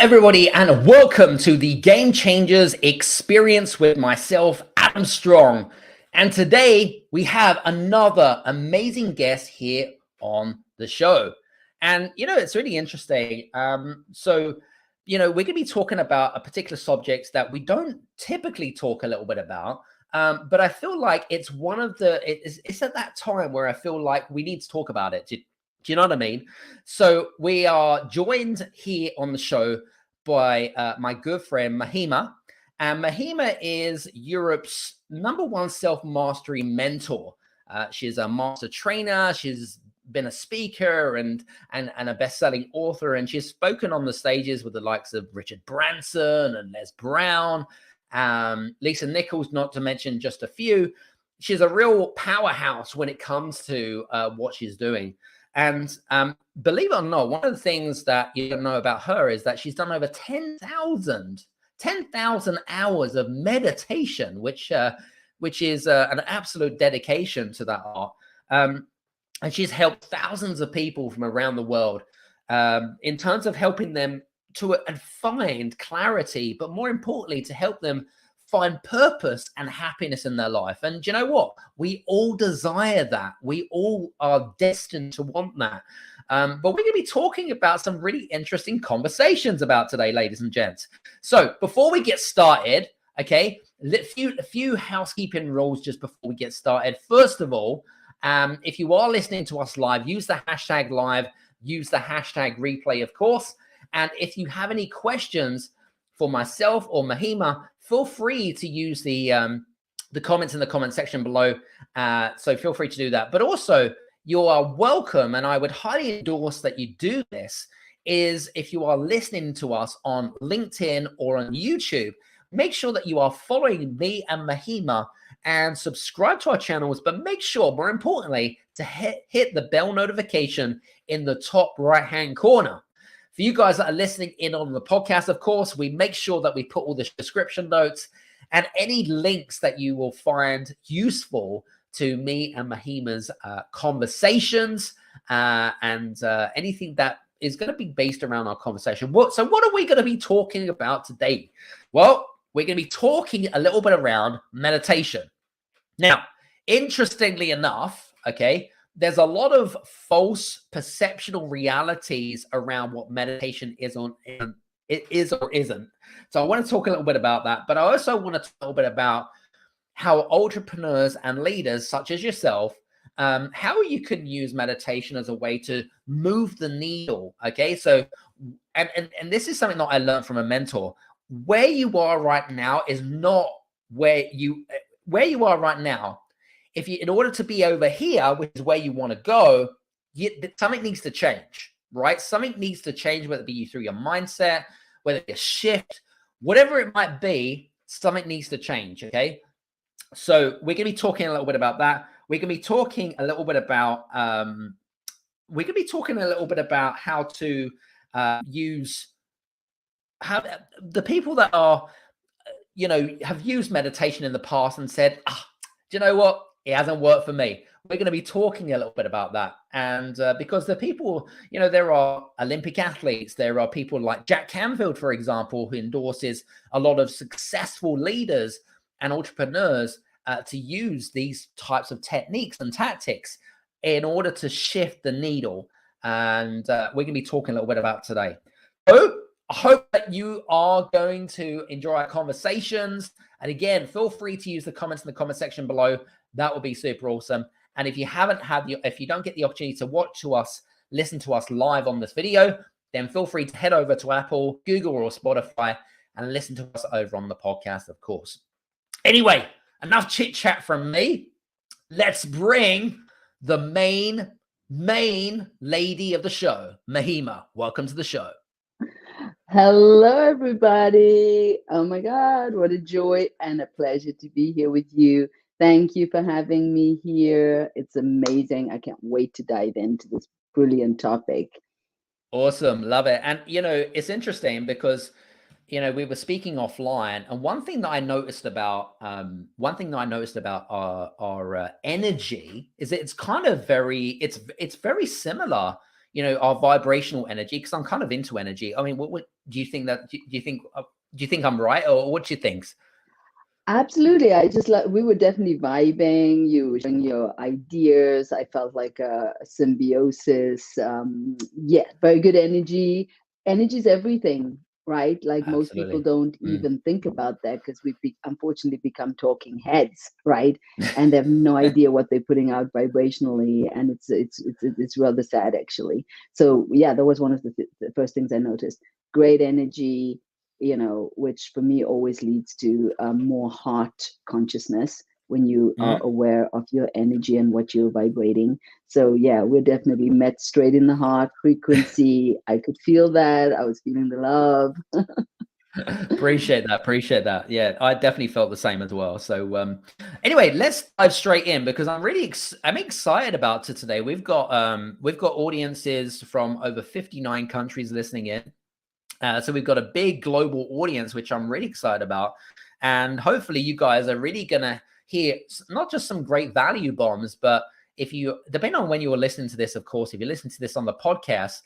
everybody, and welcome to the Game Changers Experience with myself, Adam Strong. And today we have another amazing guest here on the show. And, it's really interesting. We're going to be talking about a particular subject that we don't typically talk a little bit about. But I feel like it's it's at that time where I feel like we need to talk about it. Do you know what I mean? So we are joined here on the show by my good friend Mahima. And Mahima is Europe's #1 self-mastery mentor. She's a master trainer. She's been a speaker and a best-selling author. And she's spoken on the stages with the likes of Richard Branson and Les Brown, Lisa Nichols, not to mention just a few. She's a real powerhouse when it comes to what she's doing. And believe it or not, one of the things that you don't know about her is that she's done over 10,000 hours of meditation, which is an absolute dedication to that art. And she's helped thousands of people from around the world in terms of helping them to find clarity, but more importantly, to help them find purpose and happiness in their life. And you know what? We all desire that. We all are destined to want that. But we're going to be talking about some really interesting conversations about today, ladies and gents. So before we get started, okay, a few housekeeping rules just before we get started. First of all, if you are listening to us live, use the hashtag live, use the hashtag replay, of course. And if you have any questions for myself or Mahima, feel free to use the comments in the comment section below. So feel free to do that. But also, you are welcome, and I would highly endorse that you do this, is if you are listening to us on LinkedIn or on YouTube, make sure that you are following me and Mahima and subscribe to our channels, but make sure, more importantly, to hit the bell notification in the top right-hand corner. For you guys that are listening in on the podcast, of course, we make sure that we put all the description notes and any links that you will find useful to me and Mahima's conversations and anything that is going to be based around our conversation. So what are we going to be talking about today? Well, we're going to be talking a little bit around meditation. Now, interestingly enough, okay, there's a lot of false perceptual realities around what meditation is or isn't. So I want to talk a little bit about that, but I also want to talk a little bit about how entrepreneurs and leaders such as yourself, how you can use meditation as a way to move the needle. Okay, so and this is something that I learned from a mentor. Where you are right now is not where you are right now. In order to be over here, which is where you want to go, something needs to change, right? Something needs to change, whether it be through your mindset, whether it be a shift, whatever it might be, something needs to change, okay? So we're going to be talking a little bit about that. We're going to be talking a little bit about, how to how the people that are, have used meditation in the past and said, do you know what? It hasn't worked for me. We're going to be talking a little bit about that. And because the people, there are Olympic athletes, there are people like Jack Canfield, for example, who endorses a lot of successful leaders and entrepreneurs to use these types of techniques and tactics in order to shift the needle. And we're going to be talking a little bit about today. So I hope that you are going to enjoy our conversations. And again, feel free to use the comments in the comment section below. That would be super awesome. And if you if you don't get the opportunity to listen to us live on this video, then feel free to head over to Apple, Google, or Spotify and listen to us over on the podcast, of course. Anyway, enough chit chat from me. Let's bring the main lady of the show, Mahima. Welcome to the show. Hello, everybody. Oh my God, what a joy and a pleasure to be here with you. Thank you for having me here. It's amazing. I can't wait to dive into this brilliant topic. Awesome. Love it. And, it's interesting because, we were speaking offline, and one thing that I noticed about our energy is that it's kind of very similar. our vibrational energy, because I'm kind of into energy. I mean, what do you think that, do you think I'm right, or what do you think? Absolutely. I just like, we were definitely vibing. You were sharing your ideas. I felt like a symbiosis. Yeah, very good energy. Energy is everything, right? Like most people Absolutely. don't even think about that because unfortunately become talking heads, right? And they have no idea what they're putting out vibrationally, and it's rather sad actually. So yeah, that was one of the first things I noticed. Great energy, which for me always leads to more heart consciousness when you are aware of your energy and what you're vibrating. So yeah, we're definitely met straight in the heart frequency. I could feel that. I was feeling the love. Appreciate that. Yeah, I definitely felt the same as well. So anyway, let's dive straight in, because I'm excited about it today. We've got audiences from over 59 countries listening in. So we've got a big global audience, which I'm really excited about. And hopefully you guys are really going to hear not just some great value bombs, but depending on when you are listening to this, of course, if you listen to this on the podcast,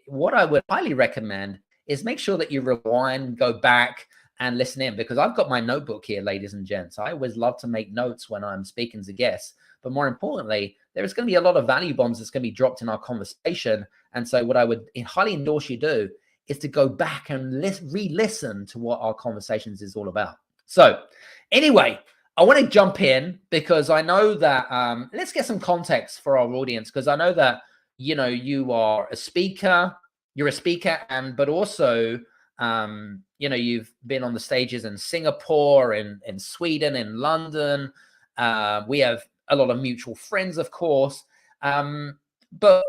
what I would highly recommend is make sure that you rewind, go back and listen in, because I've got my notebook here, ladies and gents. I always love to make notes when I'm speaking to guests, but more importantly, there's going to be a lot of value bombs that's going to be dropped in our conversation. And so what I would highly endorse you do is to go back and re-listen to what our conversations is all about. So anyway, I want to jump in because I know that, let's get some context for our audience, because I know that, you are a speaker, but also, you've been on the stages in Singapore, in Sweden, in London. We have a lot of mutual friends, of course. But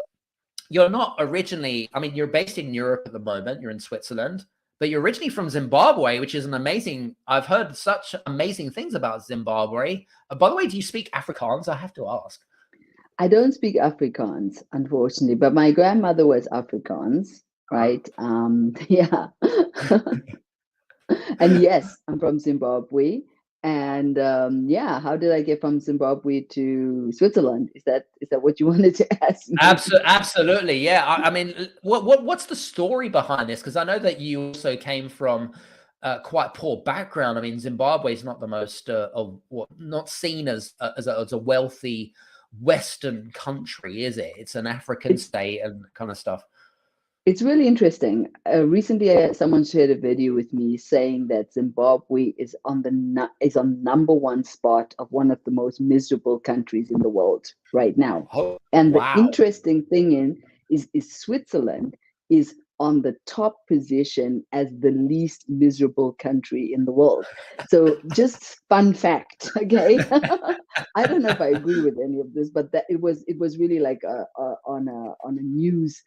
you're not originally, I mean, you're based in Europe at the moment, you're in Switzerland, but you're originally from Zimbabwe, which is I've heard such amazing things about Zimbabwe. By the way, do you speak Afrikaans? I have to ask. I don't speak Afrikaans, unfortunately, but my grandmother was Afrikaans, right? Yeah. And yes, I'm from Zimbabwe. And yeah, how did I get from Zimbabwe to Switzerland? Is that what you wanted to ask me? Absolutely, yeah. I mean, what's the story behind this? Because I know that you also came from quite poor background. I mean, Zimbabwe is not the most not seen as a wealthy Western country, is it? It's an African state and kind of stuff. It's really interesting. Recently, someone shared a video with me saying that Zimbabwe is on number one spot of one of the most miserable countries in the world right now. Oh, and wow. The interesting thing is Switzerland is on the top position as the least miserable country in the world. So just fun fact, okay? I don't know if I agree with any of this, but that it was really like on a news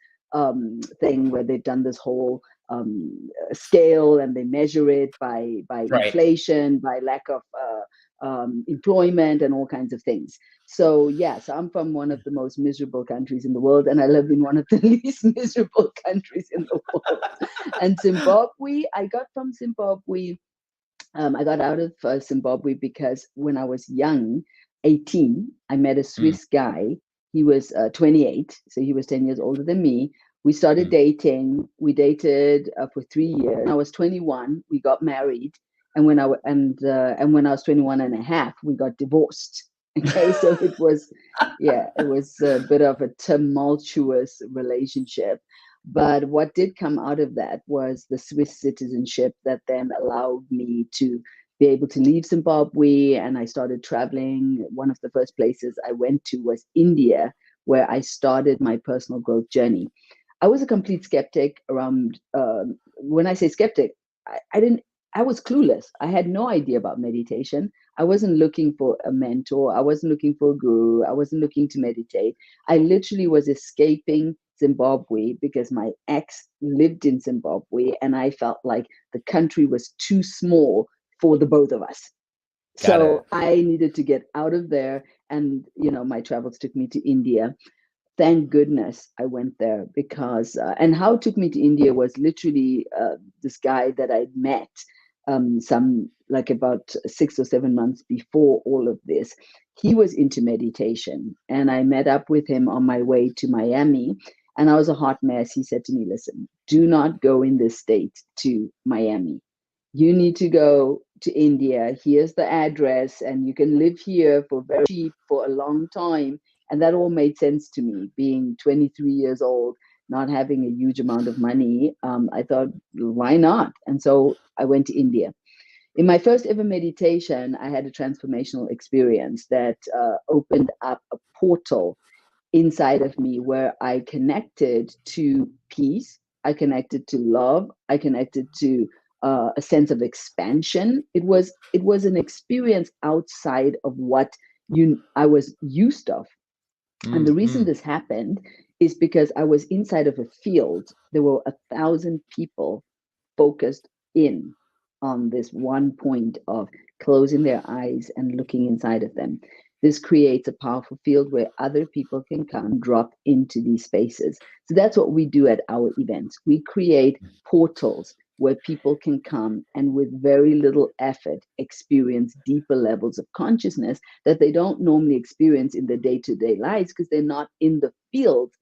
thing where they've done this whole scale, and they measure it by Right. inflation, by lack of employment, and all kinds of things. So yes, I'm from one of the most miserable countries in the world, and I live in one of the least miserable countries in the world. And Zimbabwe, I got from Zimbabwe. I got out of Zimbabwe because when I was young, 18, I met a Swiss guy. He was 28, so he was 10 years older than me. We started dating. We dated for 3 years. When I was 21, we got married, and when I was 21 and a half, we got divorced. Okay, so it was a bit of a tumultuous relationship. But what did come out of that was the Swiss citizenship that then allowed me to be able to leave Zimbabwe, and I started traveling. One of the first places I went to was India, where I started my personal growth journey. I was a complete skeptic around, when I say skeptic, I was clueless. I had no idea about meditation. I wasn't looking for a mentor. I wasn't looking for a guru. I wasn't looking to meditate. I literally was escaping Zimbabwe because my ex lived in Zimbabwe, and I felt like the country was too small for the both of us. So I needed to get out of there. And, my travels took me to India. Thank goodness I went there, because, and how it took me to India was literally this guy that I'd met about 6 or 7 months before all of this. He was into meditation, and I met up with him on my way to Miami. and I was a hot mess, he said to me, listen, do not go in this state to Miami. You need to go to India. Here's the address, and you can live here for very cheap for a long time. And that all made sense to me, being 23 years old, not having a huge amount of money. I thought, why not? And so I went to India. In my first ever meditation, I had a transformational experience that opened up a portal inside of me where I connected to peace, I connected to love, I connected to a sense of expansion. It was an experience outside of what I was used of. And the reason this happened is because I was inside of a field. There were 1,000 people focused in on this one point of closing their eyes and looking inside of them. This creates a powerful field where other people can come drop into these spaces. So that's what we do at our events. We create portals where people can come and with very little effort experience deeper levels of consciousness that they don't normally experience in their day-to-day lives because they're not in the field,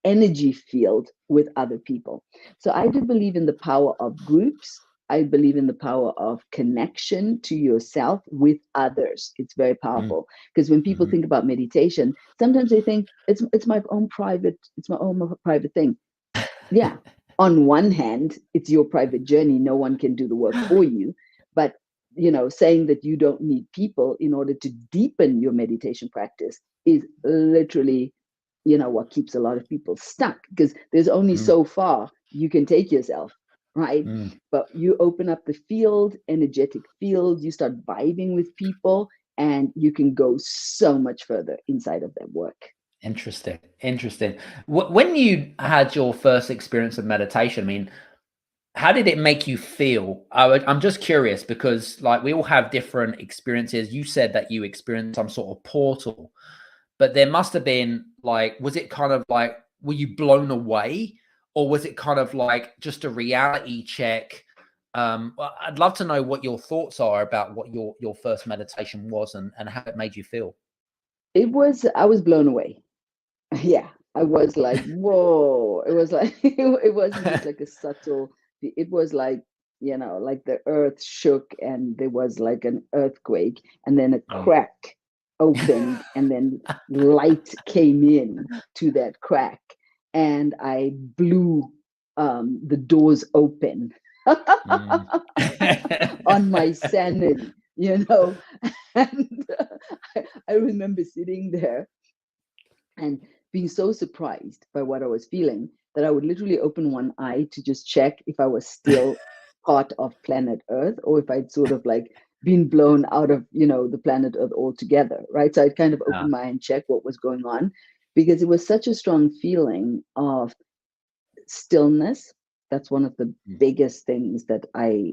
energy field with other people. So I do believe in the power of groups. I believe in the power of connection to yourself with others. It's very powerful because when people think about meditation, sometimes they think it's my own private thing. Yeah. On one hand, it's your private journey. No one can do the work for you. But, saying that you don't need people in order to deepen your meditation practice is literally, what keeps a lot of people stuck because there's only so far you can take yourself, right? But you open up the field, energetic field, you start vibing with people, and you can go so much further inside of that work. Interesting. When you had your first experience of meditation, I mean, how did it make you feel? I'm just curious because like we all have different experiences. You said that you experienced some sort of portal, but there must have been like, was it kind of like, were you blown away or was it kind of like just a reality check? Well, I'd love to know what your thoughts are about what your first meditation was and how it made you feel. I was blown away. Yeah, I was like, whoa. It was like, it wasn't just like a subtle, it was like, like the earth shook and there was like an earthquake and then a crack opened and then light came in to that crack and I blew the doors open on my sanity, and I remember sitting there and being so surprised by what I was feeling that I would literally open one eye to just check if I was still part of planet Earth or if I'd sort of like been blown out of, the planet Earth altogether, right? So I'd kind of open my eye and check what was going on because it was such a strong feeling of stillness. That's one of the biggest things that I,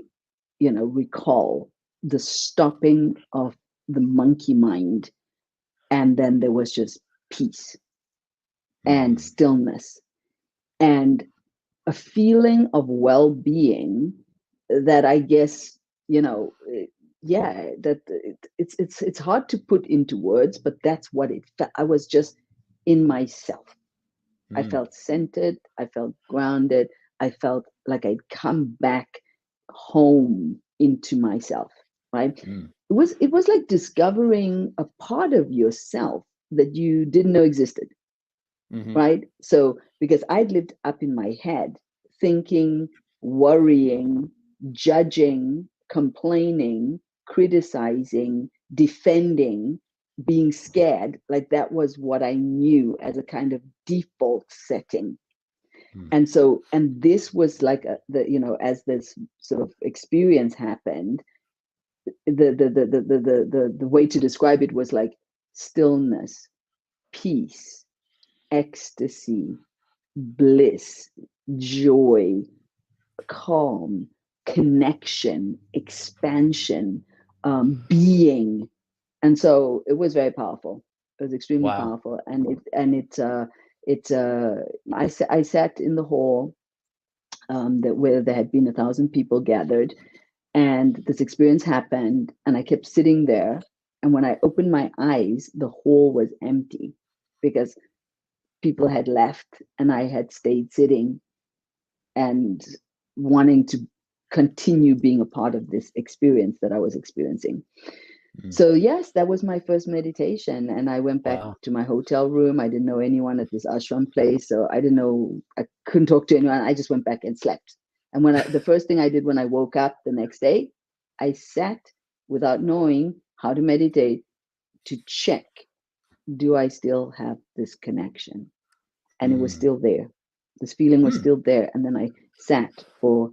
recall, the stopping of the monkey mind. And then there was just peace and stillness and a feeling of well-being that I guess, that it's hard to put into words, but that's what it felt. I was just in myself. I felt centered. I felt grounded. I felt like I'd come back home into myself, right? It was like discovering a part of yourself that you didn't know existed, right? So because I'd lived up in my head thinking, worrying, judging, complaining, criticizing, defending, being scared, like that was what I knew as a kind of default setting. And so, and this was like as this sort of experience happened, the way to describe it was like stillness, peace, ecstasy, bliss, joy, calm, connection, expansion, being. And so it was very powerful. It was extremely powerful. I sat in the hall where there had been 1,000 people gathered, and this experience happened, and I kept sitting there. And when I opened my eyes, the hall was empty because people had left and I had stayed sitting and wanting to continue being a part of this experience that I was experiencing. So yes, that was my first meditation. And I went back to my hotel room. I didn't know anyone at this ashram place. So I couldn't talk to anyone. I just went back and slept. And the first thing I did when I woke up the next day, I sat without knowing how to meditate to check, do I still have this connection? And it was still there. This feeling was still there. And then I sat for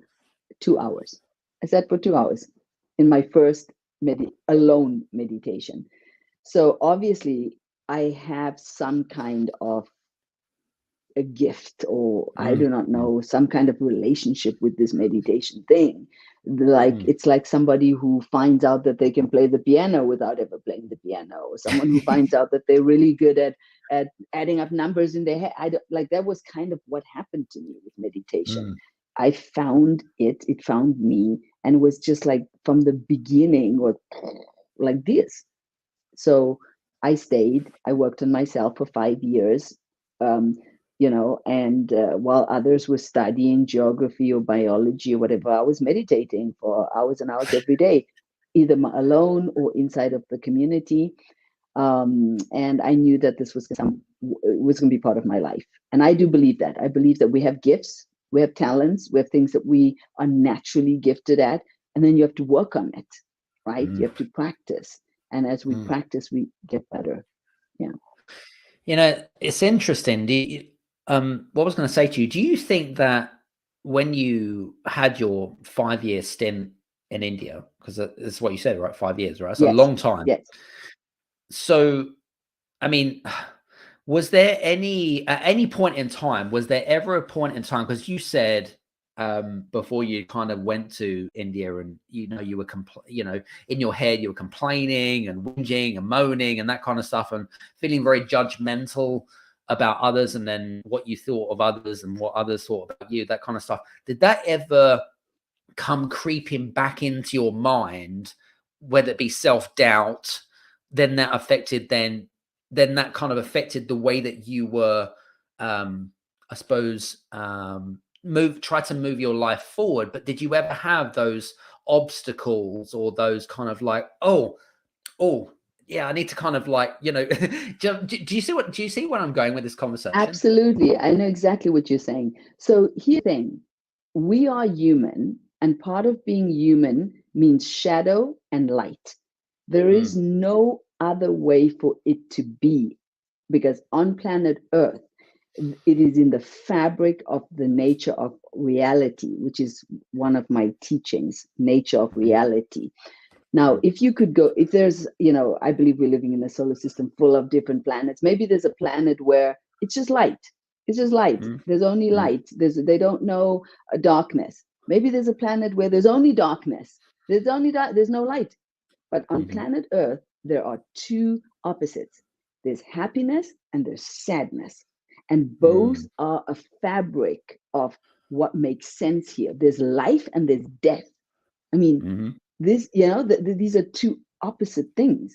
2 hours. I sat for 2 hours in my first alone meditation. So obviously I have some kind of a gift, or I do not know, some kind of relationship with this meditation thing. It's like somebody who finds out that they can play the piano without ever playing the piano, or someone who finds out that they're really good at adding up numbers in their head. That was kind of what happened to me with meditation. I found it found me, and it was just like from the beginning, or like this. So I stayed. I worked on myself for 5 years. And while others were studying geography or biology or whatever, I was meditating for hours and hours every day, either alone or inside of the community. And I knew that this was going to be part of my life. And I do believe that. I believe that we have gifts, we have talents, we have things that we are naturally gifted at, and then you have to work on it, right? You have to practice. And as we practice, we get better. Yeah. It's interesting. What I was going to say to you, do you think that when you had your 5-year stint in India, because that's what you said, right? 5 years, right? It's a long time. Yes. So, I mean, was there at any point in time, was there ever a point in time, because you said before you kind of went to India and, you were, in your head, you were complaining and whinging and moaning and that kind of stuff and feeling very judgmental about others, and then what you thought of others and what others thought about you, that kind of stuff. Did that ever come creeping back into your mind, whether it be self-doubt, then that affected then that kind of affected the way that you were, I suppose, try to move your life forward? But did you ever have those obstacles or those kind of like, oh, yeah, I need to kind of do you see where I'm going with this conversation? Absolutely. I know exactly what you're saying. So here's the thing. We are human, and part of being human means shadow and light. There is no other way for it to be, because on planet Earth, it is in the fabric of the nature of reality, which is one of my teachings, nature of reality. Now, if there's, I believe we're living in a solar system full of different planets. Maybe there's a planet where it's just light. It's just light. There's only light. They don't know darkness. Maybe there's a planet where there's only darkness. There's no light. But on planet Earth, there are two opposites. There's happiness and there's sadness. And both are a fabric of what makes sense here. There's life and there's death. I mean, these are two opposite things,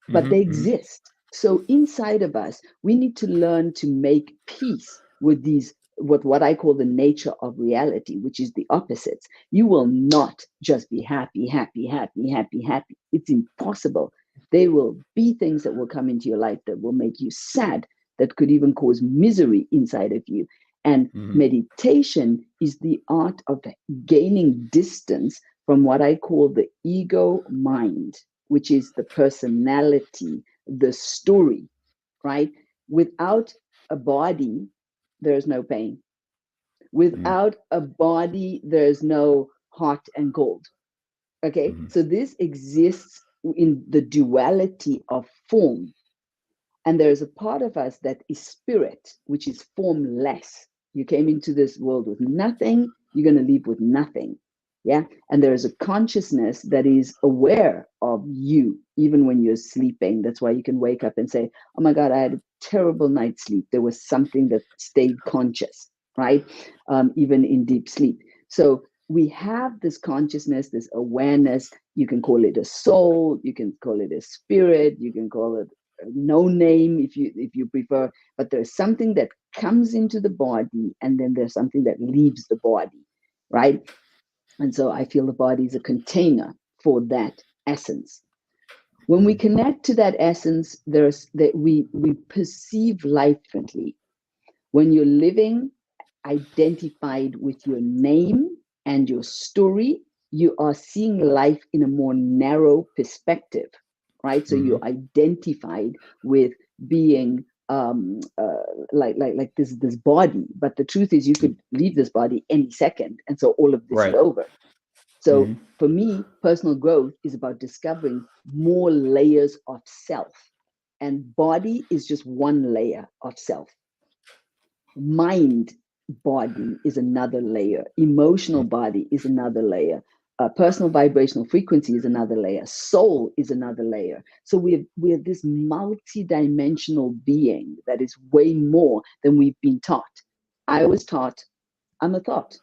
but they exist. So inside of us, we need to learn to make peace with these, what I call the nature of reality, which is the opposites. You will not just be happy, happy, happy, happy, happy. It's impossible. There will be things that will come into your life that will make you sad, that could even cause misery inside of you. And meditation is the art of gaining distance from what I call the ego mind, which is the personality, the story, right? Without a body, there's no pain. Without a body, there's no hot and cold. Okay, so this exists in the duality of form. And there's a part of us that is spirit, which is formless. You came into this world with nothing, you're going to leave with nothing. Yeah. And there is a consciousness that is aware of you, even when you're sleeping. That's why you can wake up and say, oh my God, I had a terrible night's sleep. There was something that stayed conscious, right? Even in deep sleep. So we have this consciousness, this awareness. You can call it a soul, you can call it a spirit, you can call it no name if you prefer, but there's something that comes into the body, and then there's something that leaves the body, right? And so I feel the body is a container for that essence. When we connect to that essence, there's that we perceive life differently. When you're living identified with your name and your story, you are seeing life in a more narrow perspective, right? So you're identified with being like this body, but the truth is you could leave this body any second, and so all of this is over. So for me, personal growth is about discovering more layers of self, and body is just one layer of self. Mind body is another layer. Emotional body is another layer. Personal vibrational frequency is another layer. Soul is another layer. So we're this multi-dimensional being that is way more than we've been taught. I was taught I'm a thought.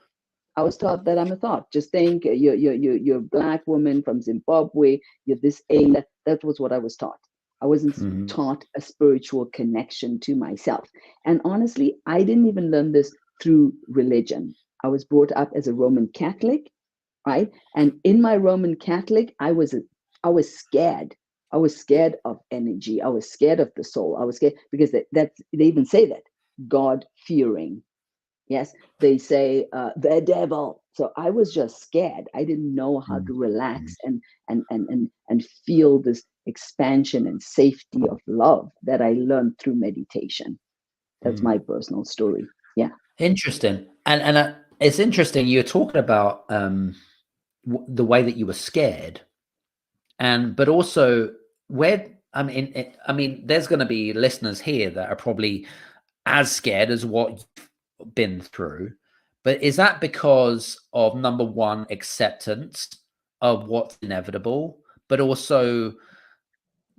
I was taught that I'm a thought. Just think you're a Black woman from Zimbabwe. You're this alien. That was what I was taught. I wasn't taught a spiritual connection to myself. And honestly, I didn't even learn this through religion. I was brought up as a Roman Catholic, right? And in my Roman Catholic, I was scared. I was scared of energy. I was scared of the soul. I was scared because they even say that, God fearing. Yes, they say the devil. So I was just scared. I didn't know how to relax and feel this expansion and safety of love that I learned through meditation. That's my personal story. Yeah. Interesting. And it's interesting. You're talking about the way that you were scared, but also I mean, there's going to be listeners here that are probably as scared as what you've been through. But is that because of, number one, acceptance of what's inevitable, but also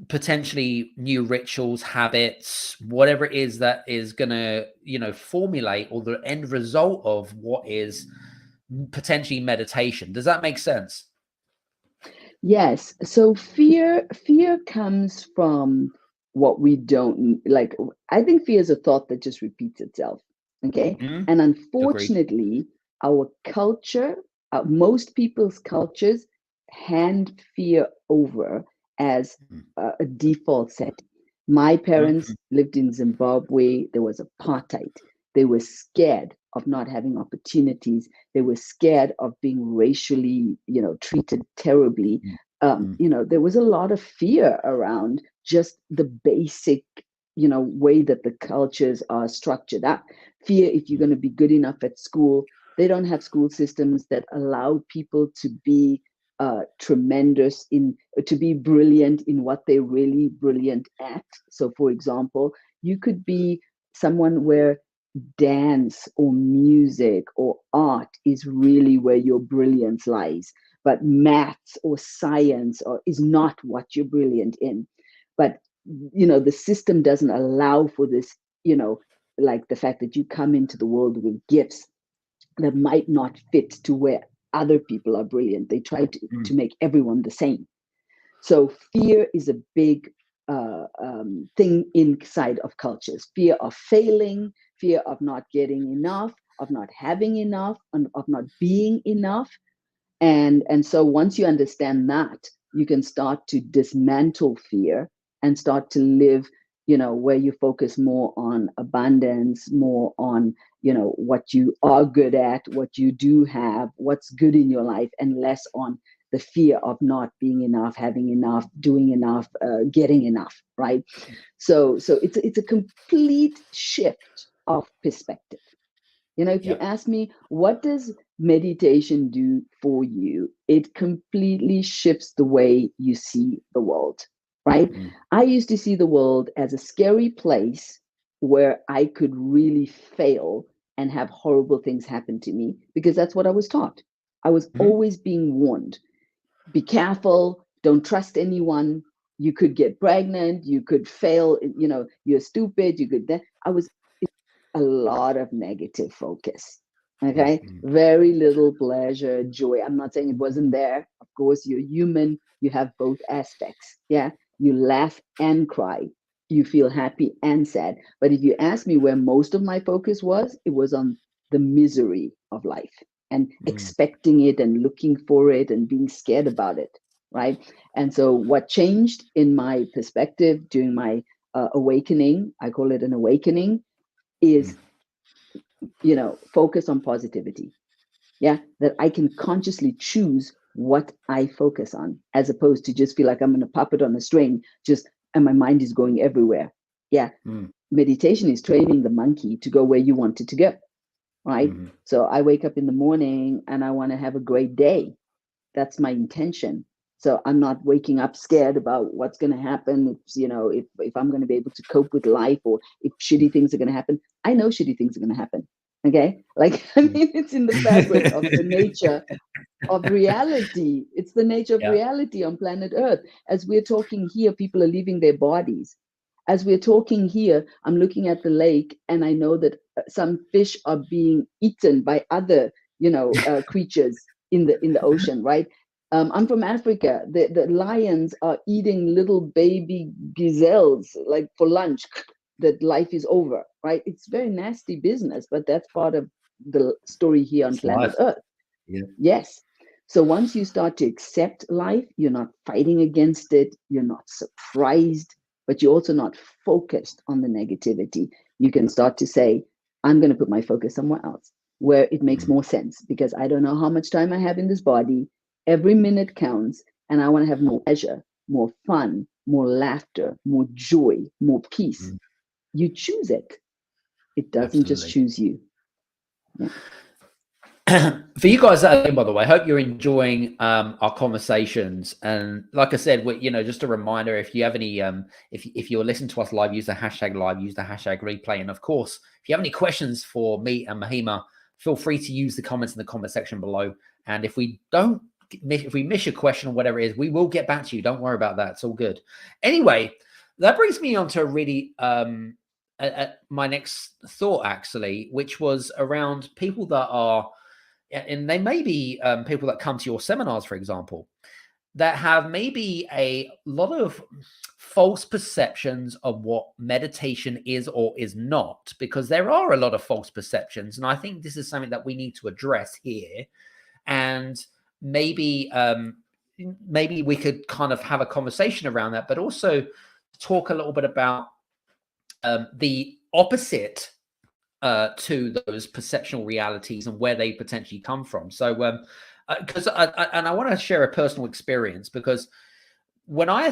potentially new rituals, habits, whatever it is that is going to, formulate, or the end result of what is potentially meditation? Does that make sense? Yes. So fear comes from what we don't like. I think fear is a thought that just repeats itself. Okay. And unfortunately, our culture, most people's cultures hand fear over as a default setting. My parents lived in Zimbabwe. There was apartheid. They were scared of not having opportunities. They were scared of being racially, treated terribly. There was a lot of fear around just the basic, way that the cultures are structured up. Fear if you're going to be good enough at school. They don't have school systems that allow people to be to be brilliant in what they're really brilliant at. So, for example, you could be someone where dance or music or art is really where your brilliance lies, but maths or science is not what you're brilliant in. But the system doesn't allow for this, like the fact that you come into the world with gifts that might not fit to where other people are brilliant. They try to make everyone the same. So fear is a big thing inside of cultures. Fear of failing, fear of not getting enough, of not having enough, and of not being enough. And so once you understand that, you can start to dismantle fear and start to live, where you focus more on abundance, more on, what you are good at, what you do have, what's good in your life, and less on the fear of not being enough, having enough, doing enough, getting enough, right? So it's a complete shift of perspective. If you ask me, what does meditation do for you? It completely shifts the way you see the world, right? I used to see the world as a scary place where I could really fail and have horrible things happen to me, because that's what I was taught. I was always being warned. Be careful, don't trust anyone. You could get pregnant, you could fail, you're stupid, I was a lot of negative focus. Okay. Very little pleasure, joy. I'm not saying it wasn't there. Of course, you're human. You have both aspects. Yeah. You laugh and cry. you feel happy and sad. But if you ask me where most of my focus was, it was on the misery of life and expecting it and looking for it and being scared about it, right? And so what changed in my perspective during my awakening, I call it an awakening, is, focus on positivity. Yeah, that I can consciously choose what I focus on, as opposed to just feel like I'm in a puppet on a string, and my mind is going everywhere. Yeah. Meditation is training the monkey to go where you want it to go, right? So I wake up in the morning and I want to have a great day. That's my intention. So I'm not waking up scared about what's going to happen. If I'm going to be able to cope with life, or if shitty things are going to happen. I know shitty things are going to happen. Okay. It's in the fabric of the nature of reality. It's the nature of reality on planet Earth. As we're talking here, people are leaving their bodies. As we're talking here, I'm looking at the lake and I know that some fish are being eaten by other, creatures in the ocean, right? I'm from Africa. The lions are eating little baby gazelles like for lunch. That life is over, right? It's very nasty business, but that's part of the story here on planet Earth. Yeah. Yes. So once you start to accept life, you're not fighting against it. You're not surprised, but you're also not focused on the negativity. You can start to say, I'm going to put my focus somewhere else where it makes more sense, because I don't know how much time I have in this body. Every minute counts, and I want to have more pleasure, more fun, more laughter, more joy, more peace. You choose it. It doesn't just choose you. Yeah. For you guys, by the way, I hope you're enjoying our conversations. And like I said, just a reminder, if you have any, if you're listening to us live, use the hashtag live, use the hashtag replay. And of course, if you have any questions for me and Mahima, feel free to use the comments in the comment section below. And if we miss your question or whatever it is, we will get back to you. Don't worry about that. It's all good. Anyway, that brings me on to a really, my next thought, actually, which was around people that are, and they may be people that come to your seminars, for example, that have maybe a lot of false perceptions of what meditation is or is not, because there are a lot of false perceptions. And I think this is something that we need to address here. And maybe we could kind of have a conversation around that, but also talk a little bit about the opposite to those perceptual realities and where they potentially come from. So, because I want to share a personal experience, because when I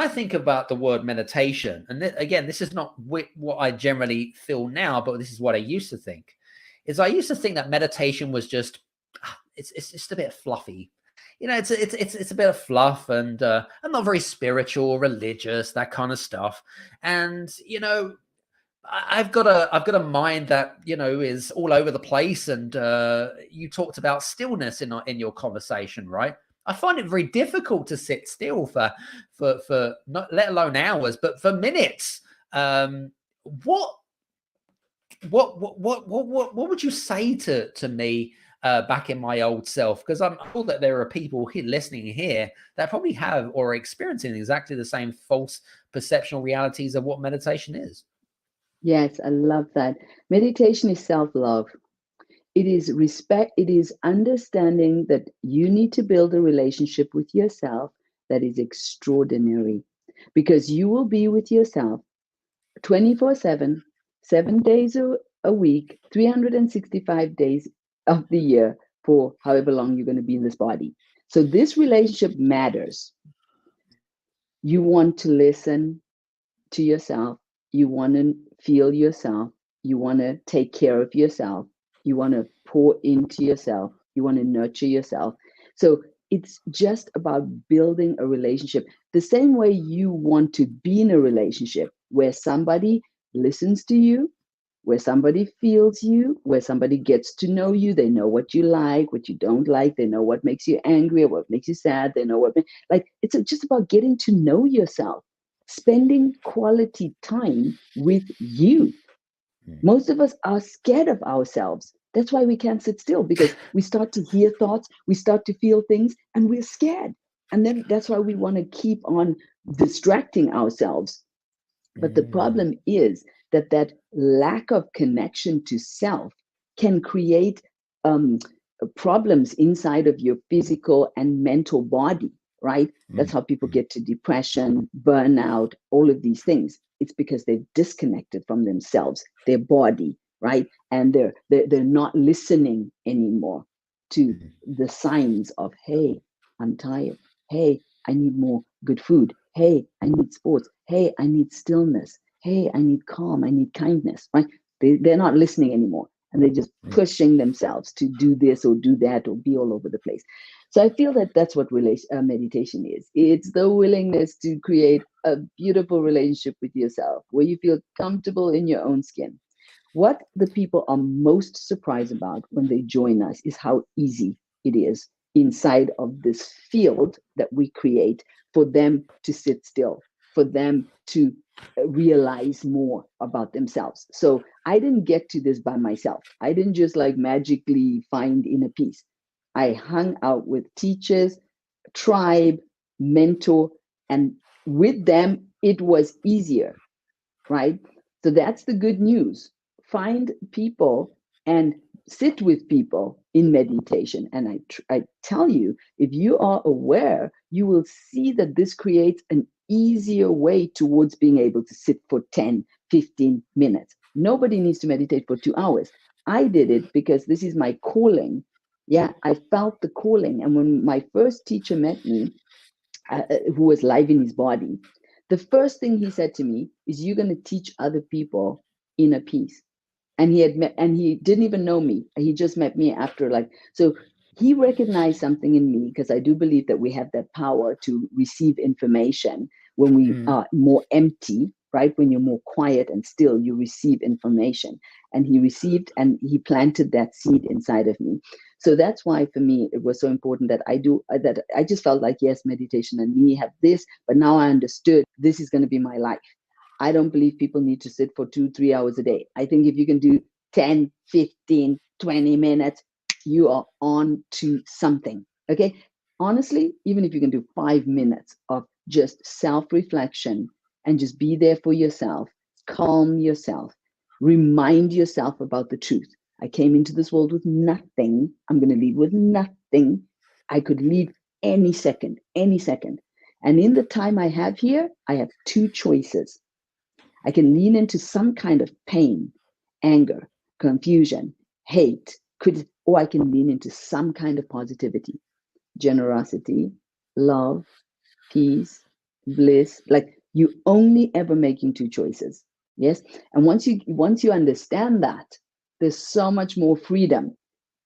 think about the word meditation, and again, this is not what I generally feel now, but this is what I used to think. I used to think that meditation was just it's just a bit fluffy. It's a bit of fluff, and I'm not very spiritual or religious, that kind of stuff. And I've got a mind that is all over the place. And you talked about stillness in your conversation, right? I find it very difficult to sit still for not let alone hours, but for minutes. What would you say to me back in my old self? Because I'm sure that there are people here listening here that probably have or are experiencing exactly the same false perceptual realities of what meditation is. Yes, I love that. Meditation is self-love. It is respect. It is understanding that you need to build a relationship with yourself that is extraordinary, because you will be with yourself 24/7, 7 days a week, 365 days of the year, for however long you're going to be in this body. So this relationship matters. You want to listen to yourself. You want to feel yourself. You want to take care of yourself. You want to pour into yourself. You want to nurture yourself. So it's just about building a relationship. The same way you want to be in a relationship where somebody listens to you, where somebody feels you, where somebody gets to know you. They know what you like, what you don't like. They know what makes you angry or what makes you sad. They know it's just about getting to know yourself, spending quality time with you. Most of us are scared of ourselves. That's why we can't sit still, because we start to hear thoughts, we start to feel things, and we're scared. And then that's why we want to keep on distracting ourselves. But the problem is that that lack of connection to self can create problems inside of your physical and mental body, right? That's how people get to depression, burnout, all of these things. It's because they've disconnected from themselves, their body, right? And they're not listening anymore to the signs of, hey, I'm tired. Hey, I need more good food. Hey, I need sports. Hey, I need stillness. Hey, I need calm. I need kindness, right? They're not listening anymore. And they're just pushing themselves to do this or do that or be all over the place. So I feel that that's what meditation is. It's the willingness to create a beautiful relationship with yourself where you feel comfortable in your own skin. What the people are most surprised about when they join us is how easy it is inside of this field that we create for them to sit still, for them to realize more about themselves. So I didn't get to this by myself. I didn't just like magically find inner peace. I hung out with teachers, tribe, mentor, and with them, it was easier, right? So that's the good news. Find people and sit with people in meditation. And I tell you, if you are aware, you will see that this creates an easier way towards being able to sit for 10, 15 minutes. Nobody needs to meditate for 2 hours. I did it because this is my calling. Yeah, I felt the calling. And when my first teacher met me, who was live in his body, the first thing he said to me is, "You're going to teach other people inner peace." And he didn't even know me. He just met me after, like, so he recognized something in me, because I do believe that we have that power to receive information when we are more empty, right? When you're more quiet and still, you receive information. And he received and he planted that seed inside of me. So that's why for me, it was so important that I just felt like, yes, meditation and me have this, but now I understood this is going to be my life. I don't believe people need to sit for 2-3 hours a day. I think if you can do 10, 15, 20 minutes, you are on to something. Okay. Honestly, even if you can do 5 minutes of just self-reflection and just be there for yourself, calm yourself, remind yourself about the truth. I came into this world with nothing. I'm going to leave with nothing. I could leave any second, any second. And in the time I have here, I have two choices. I can lean into some kind of pain, anger, confusion, hate, or I can lean into some kind of positivity, generosity, love, peace, bliss. Like, you only ever making two choices. Yes. And once you understand that, there's so much more freedom.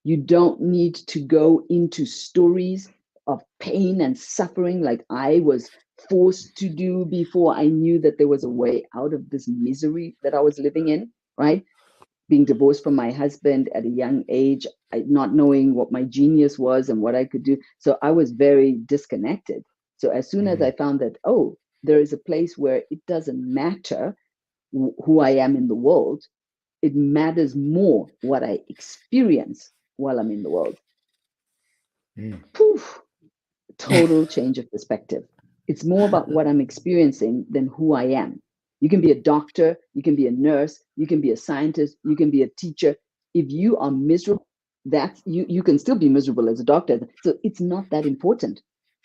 You don't need to go into stories of pain and suffering like I was forced to do before I knew that there was a way out of this misery that I was living in, right? Being divorced from my husband at a young age, not knowing what my genius was and what I could do. So I was very disconnected. So as soon as I found that, oh, there is a place where it doesn't matter who I am in the world, it matters more what I experience while I'm in the world. Poof, total change of perspective. It's more about what I'm experiencing than who I am. You can be a doctor, you can be a nurse, you can be a scientist, you can be a teacher. If you are miserable, you can still be miserable as a doctor. So it's not that important.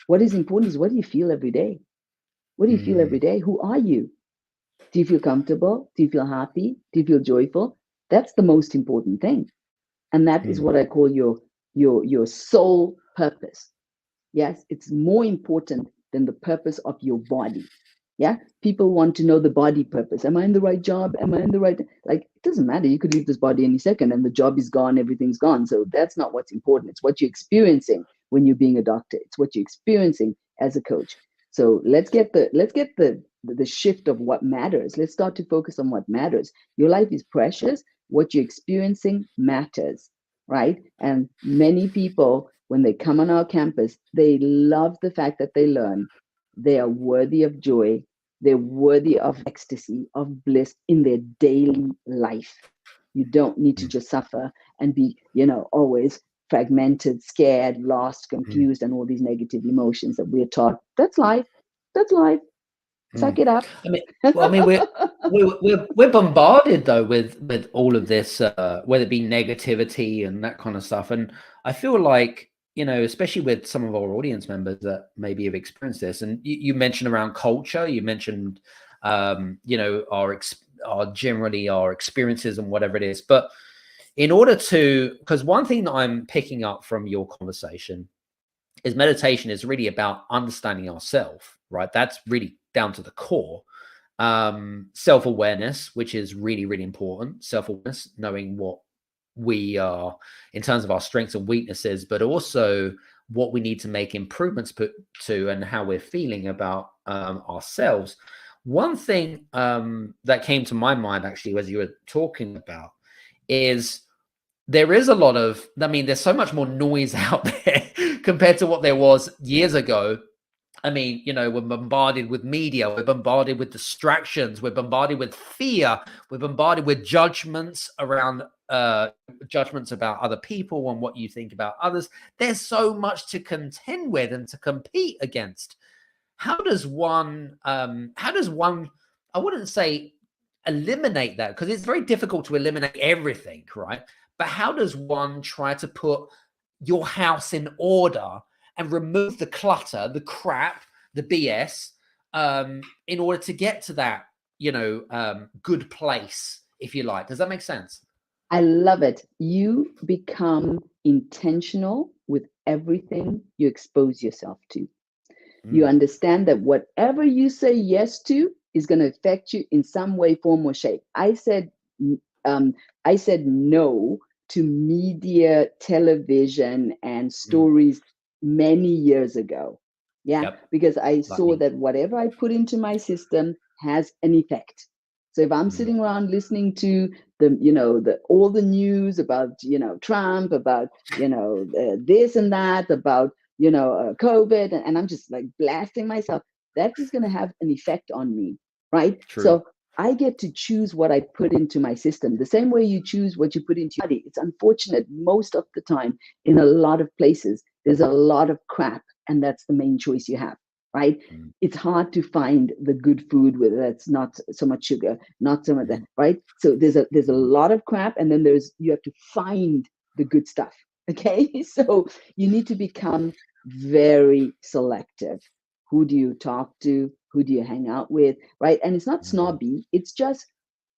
What is important is, what do you feel every day? What do you feel every day? Who are you? Do you feel comfortable? Do you feel happy? Do you feel joyful? That's the most important thing. And that is what I call your soul purpose. Yes, it's more important than the purpose of your body. Yeah, people want to know the body purpose. Am I in the right job? Am I in the right? Like, it doesn't matter. You could leave this body any second and the job is gone, everything's gone. So that's not what's important. It's what you're experiencing when you're being a doctor. It's what you're experiencing as a coach. So let's get the shift of what matters. Let's start to focus on what matters. Your life is precious. What you're experiencing matters, right? And many people, when they come on our campus, they love the fact that they learn they are worthy of joy. They're worthy of ecstasy, of bliss in their daily life. You don't need to just suffer and be, always fragmented, scared, lost, confused, and all these negative emotions that we're taught. That's life. That's life. Suck it up. I mean, well, I mean, we're bombarded though with all of this, whether it be negativity and that kind of stuff. And I feel like, you know, especially with some of our audience members that maybe have experienced this, and you mentioned around culture, you mentioned, you know, our generally our experiences and whatever it is. But in order to, because one thing that I'm picking up from your conversation is meditation is really about understanding ourselves, right? That's really down to the core. Self-awareness, which is really, really important. Self-awareness, knowing what we are in terms of our strengths and weaknesses, but also what we need to make improvements to and how we're feeling about ourselves. One thing that came to my mind actually as you were talking about is there is a lot of, I mean, there's so much more noise out there compared to what there was years ago. I mean, you know, we're bombarded with media, we're bombarded with distractions, we're bombarded with fear, we're bombarded with judgments around judgments about other people and what you think about others. There's so much to contend with and to compete against. How does one, I wouldn't say eliminate that, because it's very difficult to eliminate everything, right? But how does one try to put your house in order and remove the clutter, the crap, the BS, in order to get to that, you know, good place, if you like? Does that make sense? I love it. You become intentional with everything you expose yourself to. You understand that whatever you say yes to is going to affect you in some way, form, or shape. I said no to media, television, and stories many years ago. Yeah, Yep. because I saw that whatever I put into my system has an effect. So if I'm sitting around listening to all the news about, Trump, about, this and that, about, COVID, and I'm just like blasting myself, that is going to have an effect on me, right? True. So I get to choose what I put into my system. The same way you choose what you put into your body. It's unfortunate most of the time in a lot of places, there's a lot of crap, and that's the main choice you have, right? It's hard to find the good food where that's not so much sugar, not so much that, right? So there's a lot of crap, and then you have to find the good stuff. Okay, so you need to become very selective. Who do you talk to? Who do you hang out with? Right? And it's not snobby. It's just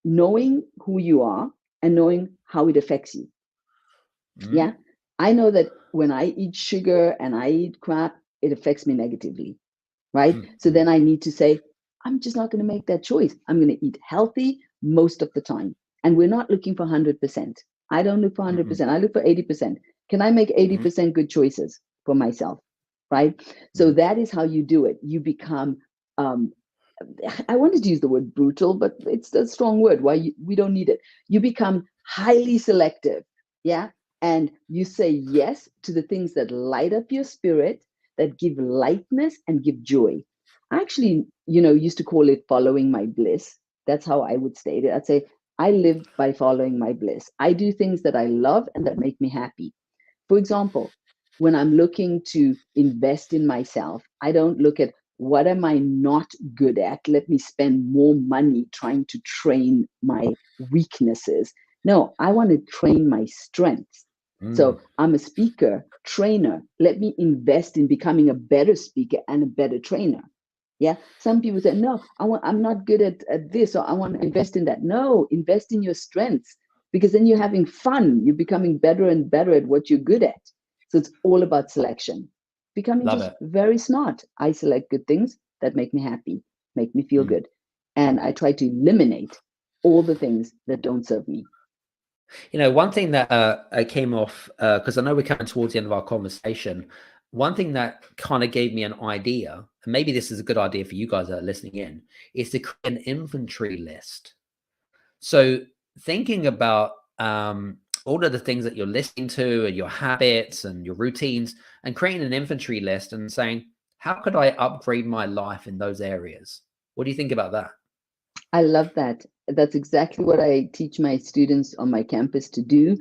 knowing who you are and knowing how it affects you. Yeah. I know that when I eat sugar and I eat crap, it affects me negatively. Right? So then I need to say, I'm just not going to make that choice. I'm going to eat healthy most of the time. And we're not looking for 100%. I don't look for 100%. I look for 80%. Can I make 80% good choices for myself? Right? So that is how you do it. You become, I wanted to use the word brutal, but it's a strong word. We don't need it. You become highly selective. Yeah. And you say yes to the things that light up your spirit, that give lightness and give joy. I actually, used to call it following my bliss. That's how I would state it. I'd say, I live by following my bliss. I do things that I love and that make me happy. For example, when I'm looking to invest in myself, I don't look at what am I not good at? Let me spend more money trying to train my weaknesses. No, I want to train my strengths. So I'm a speaker, trainer. Let me invest in becoming a better speaker and a better trainer. Yeah. Some people say, no, I'm not good at this, or I want to invest in that. No, invest in your strengths, because then you're having fun. You're becoming better and better at what you're good at. So it's all about selection. Becoming very smart. I select good things that make me happy, make me feel good. And I try to eliminate all the things that don't serve me. One thing that I came off, because I know we're coming towards the end of our conversation, one thing that kind of gave me an idea, and maybe this is a good idea for you guys that are listening in, is to create an inventory list. So thinking about all of the things that you're listening to and your habits and your routines, and creating an inventory list and saying, how could I upgrade my life in those areas? What do you think about that? I love that. That's exactly what I teach my students on my campus to do.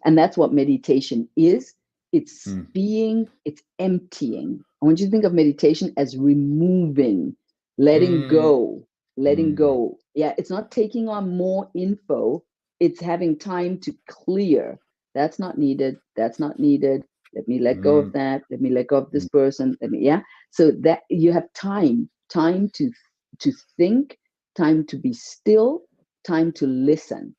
And that's what meditation is. It's it's emptying. I want you to think of meditation as removing letting Mm, go, letting mm, go. Yeah, it's not taking on more info. It's having time to clear. That's not needed. That's not needed. Let me let go of mm, that. Let me let go of this mm, person. Let me, yeah. So that you have time to think, time to be still, time to listen.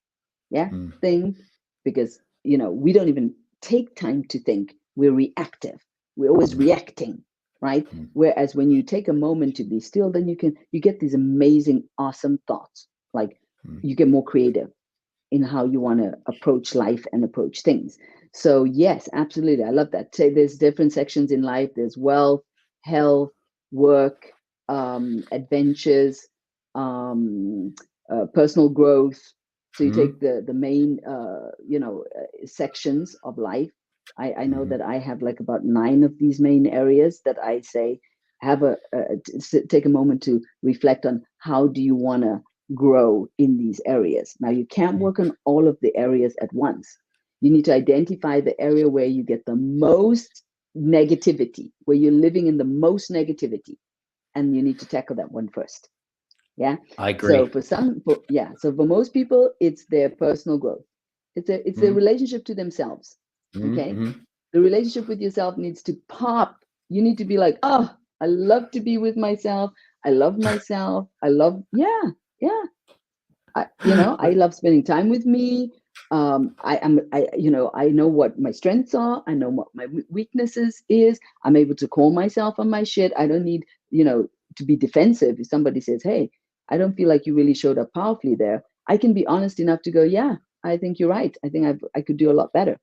Yeah, mm, think, because we don't even take time to think. We're reactive. We're always mm, reacting, right? mm, Whereas when you take a moment to be still, then you get these amazing, awesome thoughts. Like, mm, you get more creative in how you want to approach life and approach things. So yes, absolutely, I love that. Say there's different sections in life. There's wealth, health, work, adventures, um, personal growth. So you mm, take the main sections of life. I know mm, that I have like about 9 of these main areas that I say have take a moment to reflect on how do you want to grow in these areas. Now, you can't mm. work on all of the areas at once. You need to identify the area where you get the most negativity, where you're living in the most negativity, and you need to tackle that one first. Yeah. I So agree. so for most people, it's their personal growth. It's their Mm, relationship to themselves. mm, Okay. mm, The relationship with yourself needs to pop. You need to be like, oh, I love to be with myself. I love myself. Yeah, yeah. I love spending time with me. I know what my strengths are. I know what my weaknesses is. I'm able to call myself on my shit. I don't need, to be defensive. If somebody says, hey, I don't feel like you really showed up powerfully there, I can be honest enough to go, yeah, I think you're right. I think I could do a lot better,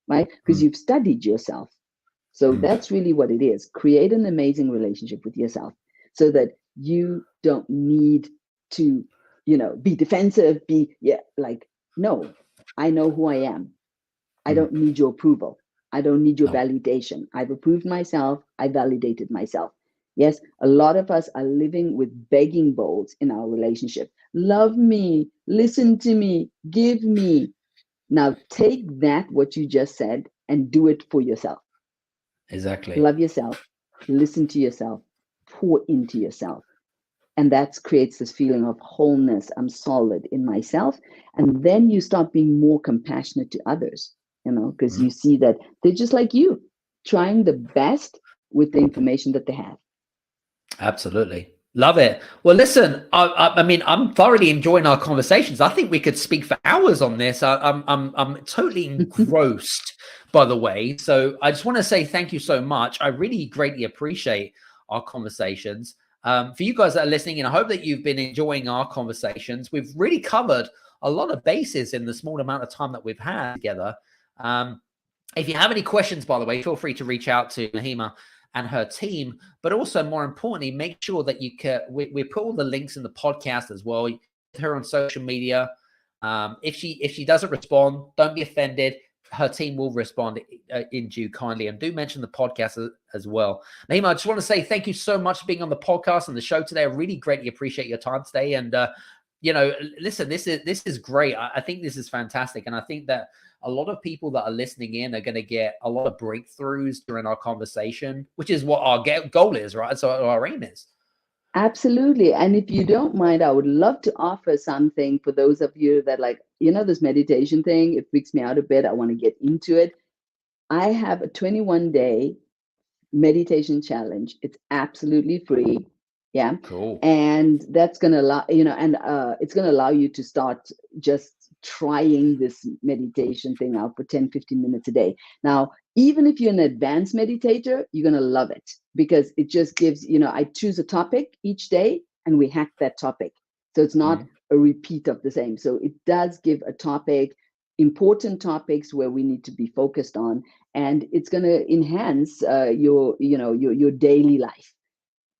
right? Because mm, you've studied yourself. So mm, that's really what it is. Create an amazing relationship with yourself so that you don't need to, be defensive, like, no, I know who I am. I mm. don't need your approval. I don't need your No, validation. I've approved myself. I validated myself. Yes, a lot of us are living with begging bowls in our relationship. Love me, listen to me, give me. Now take that, what you just said, and do it for yourself. exactly. Love yourself, listen to yourself, pour into yourself. And that creates this feeling of wholeness. I'm solid in myself. And then you start being more compassionate to others, because Mm. you see that they're just like you, trying the best with the information that they have. Absolutely. Love it. Well, listen, I mean, I'm thoroughly enjoying our conversations. I think we could speak for hours on this. I'm totally engrossed, by the way. So I just want to say thank you so much. I really greatly appreciate our conversations. For you guys that are listening, and I hope that you've been enjoying our conversations. We've really covered a lot of bases in the small amount of time that we've had together. If you have any questions, by the way, feel free to reach out to Mahima and her team. But also, more importantly, make sure that we put all the links in the podcast as well. With her on social media. If she doesn't respond, don't be offended. Her team will respond in due kindly, and do mention the podcast as well. Mahima, I just want to say thank you so much for being on the podcast and the show today. I really greatly appreciate your time today. And listen, this is great. I think this is fantastic, and I think that a lot of people that are listening in are going to get a lot of breakthroughs during our conversation, which is what our goal is, right? So our aim is. Absolutely. And if you don't mind, I would love to offer something for those of you that, like, this meditation thing, it freaks me out a bit. I want to get into it. I have a 21-day meditation challenge. It's absolutely free. Yeah. Cool. And that's going to allow, it's going to allow you to start just trying this meditation thing out for 10, 15 minutes a day. Now, even if you're an advanced meditator, you're going to love it, because it just gives, I choose a topic each day and we hack that topic. So it's not a repeat of the same. So it does give a topic, important topics where we need to be focused on, and it's going to enhance your daily life.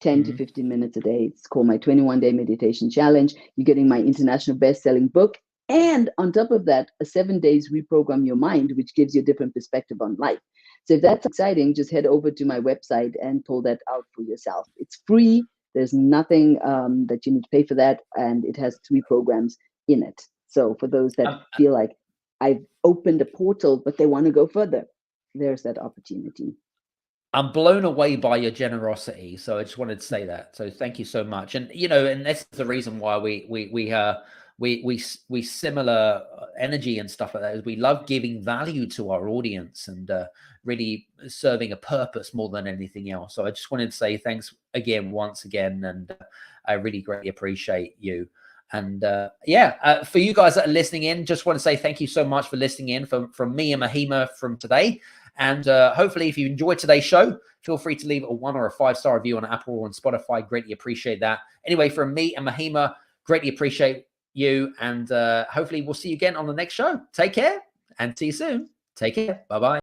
10 to 15 minutes a day. It's called my 21-day meditation challenge. You're getting my international best-selling book, and on top of that, a 7 days reprogram your mind, which gives you a different perspective on life. So if that's exciting, just head over to my website and pull that out for yourself. It's free. There's nothing that you need to pay for that, and it has 3 programs in it. So for those that feel like I've opened a portal, but they want to go further, there's that opportunity. I'm blown away by your generosity. So I just wanted to say that. So thank you so much. And you know, and that's the reason why we similar energy and stuff like that. Is we love giving value to our audience and really serving a purpose more than anything else. So I just wanted to say thanks again, once again, and I really greatly appreciate you. And for you guys that are listening in, just want to say thank you so much for listening in from me and Mahima from today. And hopefully if you enjoyed today's show, feel free to leave a 1 or a 5-star review on Apple or on Spotify. Greatly appreciate that. Anyway, from me and Mahima, greatly appreciate you. And hopefully we'll see you again on the next show. Take care and see you soon. Take care. Bye-bye.